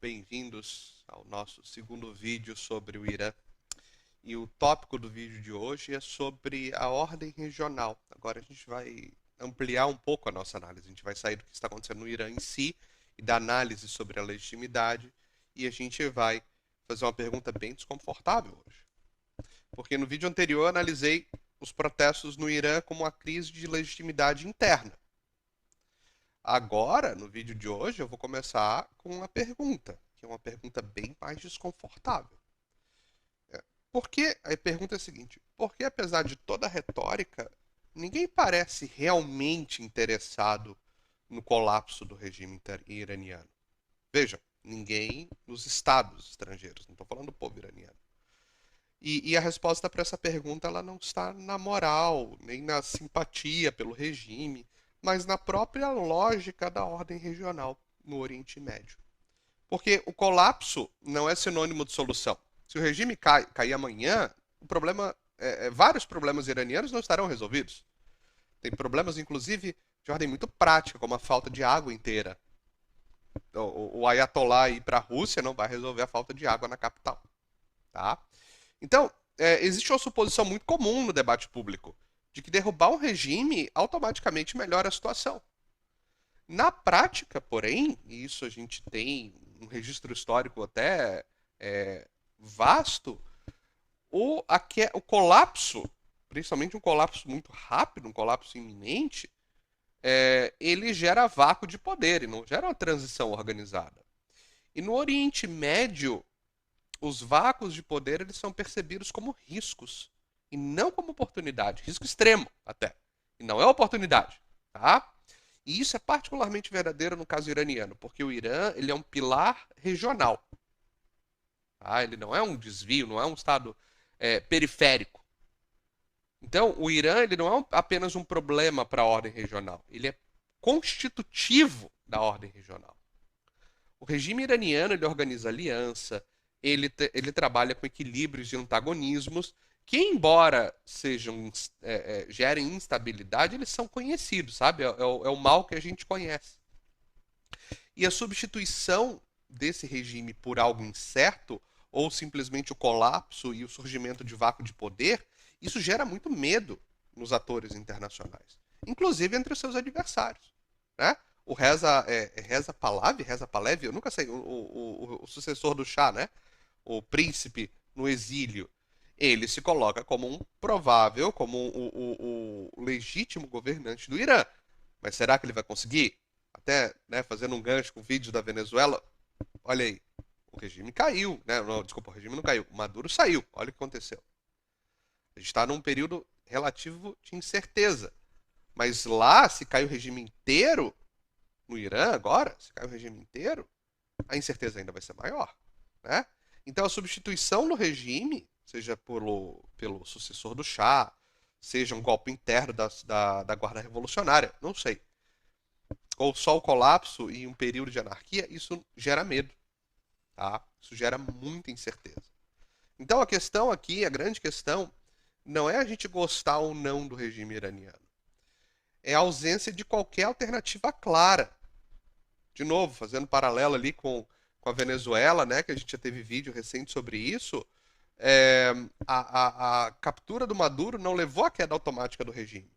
bem-vindos ao nosso segundo vídeo sobre o Irã. E o tópico do vídeo de hoje é sobre a ordem regional. Agora a gente vai ampliar um pouco a nossa análise. A gente vai sair do que está acontecendo no Irã em si e da análise sobre a legitimidade. E a gente vai fazer uma pergunta bem desconfortável hoje. Porque no vídeo anterior eu analisei os protestos no Irã como uma crise de legitimidade interna. Agora, no vídeo de hoje, eu vou começar com uma pergunta, que é uma pergunta bem mais desconfortável. Porque a pergunta é a seguinte: por que, apesar de toda a retórica, ninguém parece realmente interessado no colapso do regime iraniano? Veja, ninguém nos estados estrangeiros, não estou falando do povo iraniano. E a resposta para essa pergunta ela não está na moral, nem na simpatia pelo regime, mas na própria lógica da ordem regional no Oriente Médio. Porque o colapso não é sinônimo de solução. Se o regime cair amanhã, vários problemas iranianos não estarão resolvidos. Tem problemas, inclusive, de ordem muito prática, como a falta de água inteira. O Ayatollah ir para a Rússia não vai resolver a falta de água na capital. Tá? Então, existe uma suposição muito comum no debate público de que derrubar um regime automaticamente melhora a situação. Na prática, porém, e isso a gente tem um registro histórico até vasto, o colapso, principalmente um colapso muito rápido, um colapso iminente, ele gera vácuo de poder e não gera uma transição organizada. E no Oriente Médio, os vácuos de poder eles são percebidos como riscos e não como oportunidade, risco extremo até. E não é oportunidade, tá? E isso é particularmente verdadeiro no caso iraniano, porque o Irã ele é um pilar regional. Tá? Ele não é um desvio, não é um estado periférico. Então, o Irã ele não é apenas um problema para a ordem regional, ele é constitutivo da ordem regional. O regime iraniano ele organiza aliança, ele trabalha com equilíbrios e antagonismos que, embora gerem instabilidade, eles são conhecidos, sabe? É o mal que a gente conhece. E a substituição desse regime por algo incerto, ou simplesmente o colapso e o surgimento de vácuo de poder, isso gera muito medo nos atores internacionais, inclusive entre os seus adversários. Né? O Reza Pahlavi, Reza Pahlavi, eu nunca sei, o sucessor do Shah, né? O príncipe no exílio, ele se coloca como um provável, como o legítimo governante do Irã. Mas será que ele vai conseguir? Até, né, fazendo um gancho com o vídeo da Venezuela, olha aí, o regime caiu, né? Não, desculpa, o regime não caiu, o Maduro saiu. Olha o que aconteceu. A gente está num período relativo de incerteza. Mas lá, se cai o regime inteiro, no Irã agora, se cai o regime inteiro, a incerteza ainda vai ser maior. Né? Então a substituição no regime, seja pelo sucessor do Shah, seja um golpe interno da Guarda Revolucionária, não sei. Ou só o colapso e um período de anarquia, isso gera medo. Tá? Isso gera muita incerteza. Então a questão aqui, a grande questão, não é a gente gostar ou não do regime iraniano. É a ausência de qualquer alternativa clara. De novo, fazendo paralelo ali com a Venezuela, né, que a gente já teve vídeo recente sobre isso, a captura do Maduro não levou à queda automática do regime.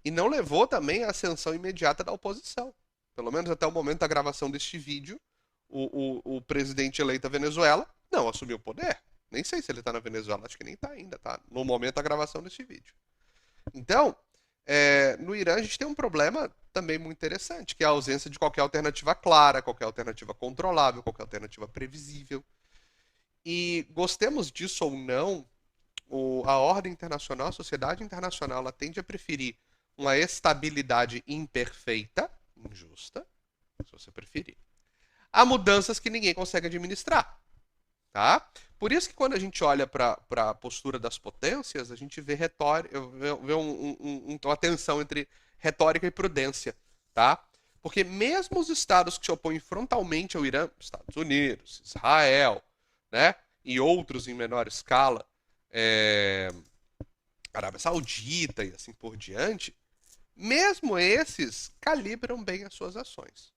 E não levou também à ascensão imediata da oposição. Pelo menos até o momento da gravação deste vídeo, o presidente eleito da Venezuela não assumiu o poder. Nem sei se ele está na Venezuela, acho que nem está ainda, tá? No momento da gravação deste vídeo. Então, no Irã a gente tem um problema também muito interessante, que é a ausência de qualquer alternativa clara, qualquer alternativa controlável, qualquer alternativa previsível. E gostemos disso ou não, a ordem internacional, a sociedade internacional, ela tende a preferir uma estabilidade imperfeita, injusta, se você preferir, a mudanças que ninguém consegue administrar. Tá? Por isso que quando a gente olha para a postura das potências, a gente vê, uma tensão entre retórica e prudência. Tá? Porque mesmo os estados que se opõem frontalmente ao Irã, Estados Unidos, Israel, né, e outros em menor escala, Arábia Saudita e assim por diante, mesmo esses calibram bem as suas ações.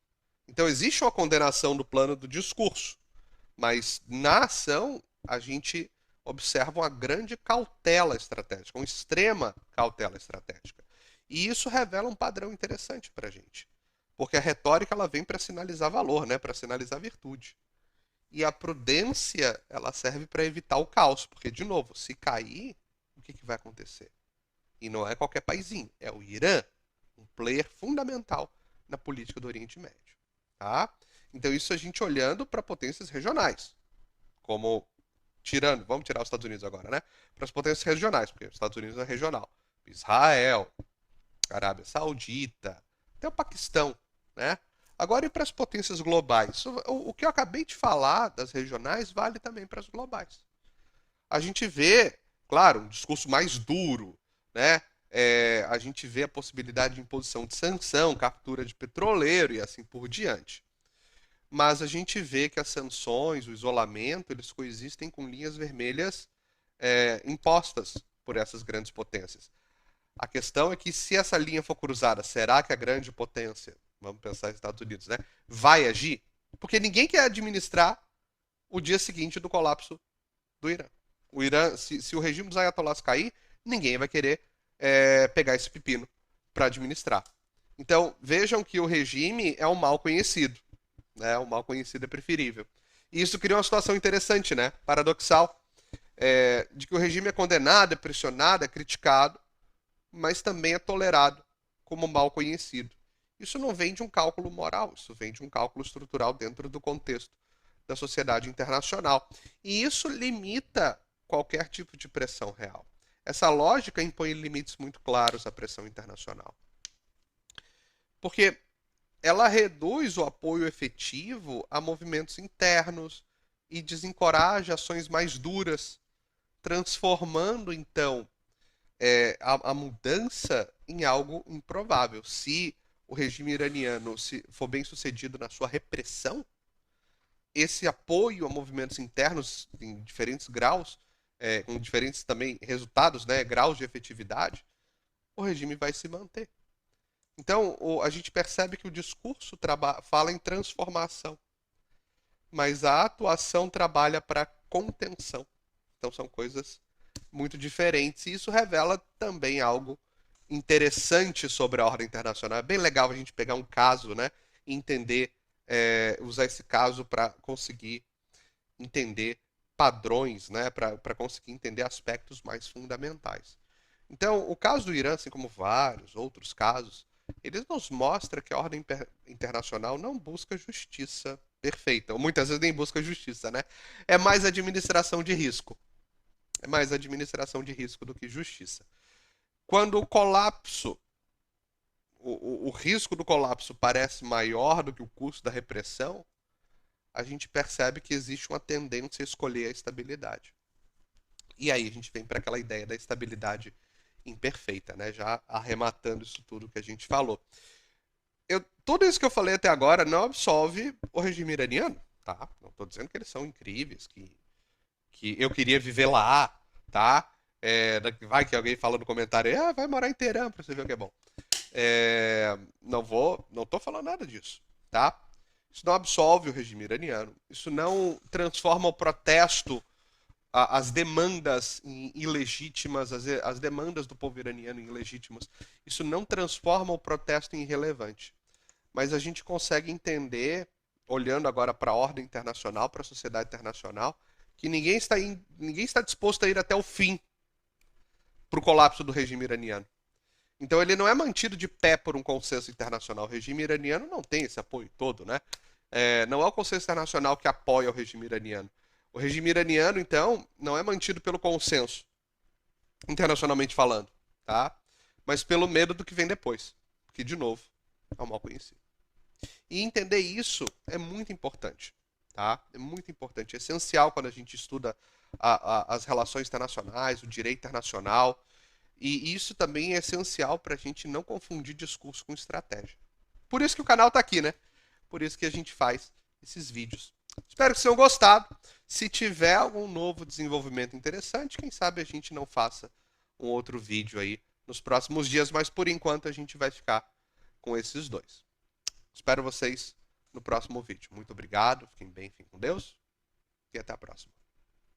Então existe uma condenação do plano do discurso, mas na ação a gente observa uma grande cautela estratégica, uma extrema cautela estratégica. E isso revela um padrão interessante para a gente, porque a retórica ela vem para sinalizar valor, né? Para sinalizar virtude. E a prudência ela serve para evitar o caos, porque de novo, se cair, o que, que vai acontecer? E não é qualquer paizinho, é o Irã, um player fundamental na política do Oriente Médio. Tá? Então, isso a gente olhando para potências regionais, como vamos tirar os Estados Unidos agora, né? Para as potências regionais, porque os Estados Unidos é regional. Israel, Arábia Saudita, até o Paquistão, né? Agora, e para as potências globais? O que eu acabei de falar das regionais vale também para as globais. A gente vê, claro, um discurso mais duro, né? A gente vê a possibilidade de imposição de sanção, captura de petroleiro e assim por diante. Mas a gente vê que as sanções, o isolamento, eles coexistem com linhas vermelhas impostas por essas grandes potências. A questão é que se essa linha for cruzada, será que a grande potência, vamos pensar nos Estados Unidos, né, vai agir? Porque ninguém quer administrar o dia seguinte do colapso do Irã. O Irã, se o regime dos ayatollahs cair, ninguém vai querer pegar esse pepino para administrar. Então, vejam que o regime é um mal conhecido. Né? O mal conhecido é preferível. E isso cria uma situação interessante, né? Paradoxal, de que o regime é condenado, é pressionado, é criticado, mas também é tolerado como mal conhecido. Isso não vem de um cálculo moral, isso vem de um cálculo estrutural dentro do contexto da sociedade internacional. E isso limita qualquer tipo de pressão real. Essa lógica impõe limites muito claros à pressão internacional. Porque ela reduz o apoio efetivo a movimentos internos e desencoraja ações mais duras, transformando então a mudança em algo improvável. Se o regime iraniano for bem sucedido na sua repressão, esse apoio a movimentos internos em diferentes graus, com diferentes também resultados, né, graus de efetividade, o regime vai se manter. Então, a gente percebe que o discurso fala em transformação, mas a atuação trabalha para contenção. Então, são coisas muito diferentes. E isso revela também algo interessante sobre a ordem internacional. É bem legal a gente pegar um caso, né, e entender, usar esse caso para conseguir entender padrões, né, para conseguir entender aspectos mais fundamentais. Então, o caso do Irã, assim como vários outros casos, eles nos mostram que a ordem internacional não busca justiça perfeita, ou muitas vezes nem busca justiça, né? É mais administração de risco. É mais administração de risco do que justiça. Quando o colapso, o risco do colapso parece maior do que o custo da repressão, a gente percebe que existe uma tendência a escolher a estabilidade. E aí a gente vem para aquela ideia da estabilidade imperfeita, né? Já arrematando isso tudo que a gente falou. Tudo isso que eu falei até agora não absolve o regime iraniano, tá? Não estou dizendo que eles são incríveis, que eu queria viver lá, tá? Vai que alguém fala no comentário, vai morar em Teherã para você ver o que é bom. Não tô falando nada disso, tá? Isso não absolve o regime iraniano. Isso não transforma o protesto, as demandas ilegítimas, as demandas do povo iraniano em ilegítimas. Isso não transforma o protesto em irrelevante. Mas a gente consegue entender, olhando agora para a ordem internacional, para a sociedade internacional, que ninguém está disposto a ir até o fim para o colapso do regime iraniano. Então ele não é mantido de pé por um consenso internacional. O regime iraniano não tem esse apoio todo, né? Não é o consenso internacional que apoia o regime iraniano. O regime iraniano, então, não é mantido pelo consenso, internacionalmente falando, tá? Mas pelo medo do que vem depois. Que, de novo, é o mal conhecido. E entender isso é muito importante, tá? É muito importante, é essencial quando a gente estuda as relações internacionais, o direito internacional. E isso também é essencial para a gente não confundir discurso com estratégia. Por isso que o canal está aqui, né? Por isso que a gente faz esses vídeos. Espero que vocês tenham gostado. Se tiver algum novo desenvolvimento interessante, quem sabe a gente não faça um outro vídeo aí nos próximos dias, mas por enquanto a gente vai ficar com esses dois. Espero vocês no próximo vídeo. Muito obrigado, fiquem bem, fiquem com Deus e até a próxima.